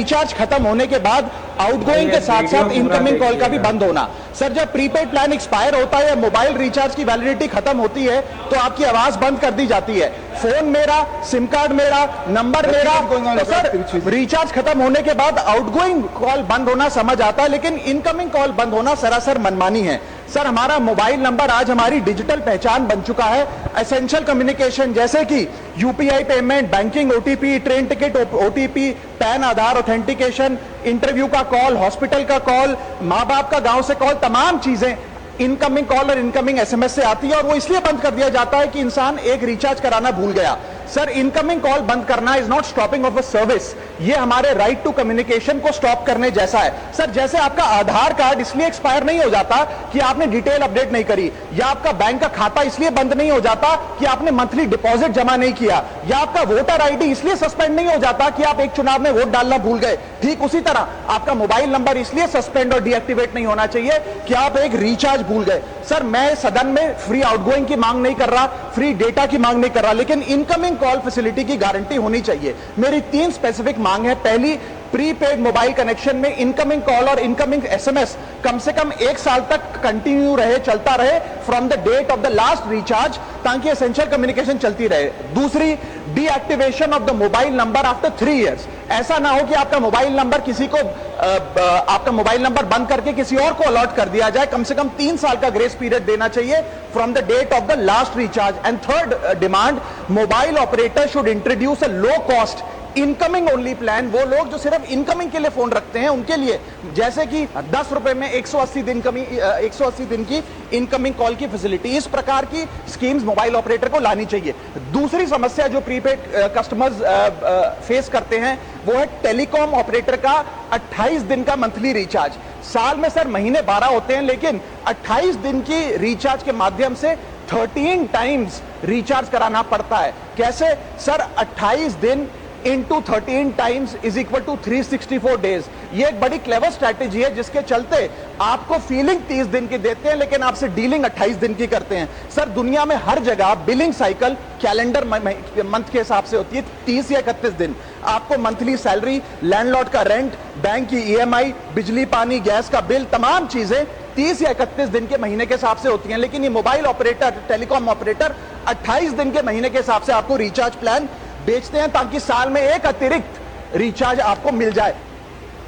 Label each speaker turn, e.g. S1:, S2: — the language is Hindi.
S1: रिचार्ज खत्म होने के बाद आउटगोइंग के साथ साथ इनकमिंग कॉल का भी बंद होना। सर जब प्रीपेड प्लान एक्सपायर होता है या मोबाइल रिचार्ज की वैलिडिटी खत्म होती है तो आपकी आवाज बंद कर दी जाती है, फोन मेरा, सिम कार्ड मेरा, नंबर मेरा। तो सर रिचार्ज खत्म होने के बाद आउटगोइंग कॉल बंद होना समझ आता है, लेकिन इनकमिंग कॉल बंद होना सरासर मनमानी है। सर हमारा मोबाइल नंबर आज हमारी डिजिटल पहचान बन चुका है। एसेंशियल कम्युनिकेशन जैसे कि UPI payment, banking OTP, train ticket OTP, PAN Aadhaar authentication, interview का कॉल, हॉस्पिटल का कॉल, माँ बाप का गांव से कॉल, तमाम चीजें इनकमिंग कॉल और इनकमिंग एसएमएस से आती है और वो इसलिए बंद कर दिया जाता है कि इंसान एक रिचार्ज कराना भूल गया। सर इनकमिंग कॉल बंद करना is not stopping of a service, ये हमारे राइट टू कम्युनिकेशन को स्टॉप करने जैसा है। सर जैसे आपका आधार कार्ड इसलिए एक्सपायर नहीं हो जाता कि आपने डिटेल अपडेट नहीं करी, या आपका बैंक का खाता इसलिए बंद नहीं हो जाता कि आपने मंथली डिपॉजिट जमा नहीं किया, या आपका वोटर आईडी इसलिए सस्पेंड नहीं हो जाता कि आप एक चुनाव में वोट डालना भूल गए, ठीक उसी तरह आपका मोबाइल नंबर इसलिए सस्पेंड और डीएक्टिवेट नहीं होना चाहिए कि आप एक रिचार्ज भूल गए। सर मैं सदन में फ्री आउटगोइंग की मांग नहीं कर रहा, फ्री डेटा की मांग नहीं कर रहा, लेकिन इनकमिंग कॉल फैसिलिटी की गारंटी होनी चाहिए। मेरी 3 स्पेसिफिक मांग है। पहली, प्रीपेड मोबाइल कनेक्शन में इनकमिंग कॉल और इनकमिंग एसएमएस कम से कम 1 साल तक कंटिन्यू रहे, चलता रहे from the date of the last recharge, ताकि एसेंशियल कम्युनिकेशन चलती रहे। दूसरी, deactivation of the mobile number after 3 years. ऐसा ना हो कि आपका मोबाइल नंबर किसी को आपका मोबाइल नंबर बंद करके किसी और को अलॉट कर दिया जाए। कम से कम 3 साल का ग्रेस पीरियड देना चाहिए from the date of the last recharge. And third demand, mobile operator should introduce a low cost incoming only plan. वो लोग जो सिर्फ इनकमिंग के लिए फोन रखते हैं उनके लिए, जैसे कि 10 रुपए में 180 दिन की इनकमिंग कॉल की फैसिलिटी, इस प्रकार की स्कीम्स मोबाइल ऑपरेटर को लानी चाहिए। दूसरी समस्या जो प्रीपेड कस्टमर्स फेस करते हैं वो है टेलीकॉम ऑपरेटर का 28 दिन का मंथली रिचार्ज। साल में सर महीने 12 होते हैं, लेकिन 28 दिन की रिचार्ज के माध्यम से 13 टाइम्स रिचार्ज कराना पड़ता है। कैसे सर? 28 दिन into 13 times is equal to 364 days. ये एक बड़ी क्लेवर स्ट्रैटेजी है जिसके चलते आपको फीलिंग 30 दिन की देते हैं, लेकिन आपसे डीलिंग 28 दिन की करते हैं। सर दुनिया में हर जगह बिलिंग साइकिल कैलेंडर मंथ के हिसाब से होती है, 30 या 31 दिन। आपको मंथली सैलरी, लैंडलॉर्ड का रेंट, बैंक की ईएमआई, बिजली पानी गैस का बिल, तमाम चीजें 30 या 31 दिन के महीने के हिसाब से होती हैं। लेकिन ये मोबाइल ऑपरेटर, टेलीकॉम ऑपरेटर 28 दिन के महीने के हिसाब से आपको रिचार्ज प्लान बेचते हैं, ताकि साल में एक अतिरिक्त रिचार्ज आपको मिल जाए।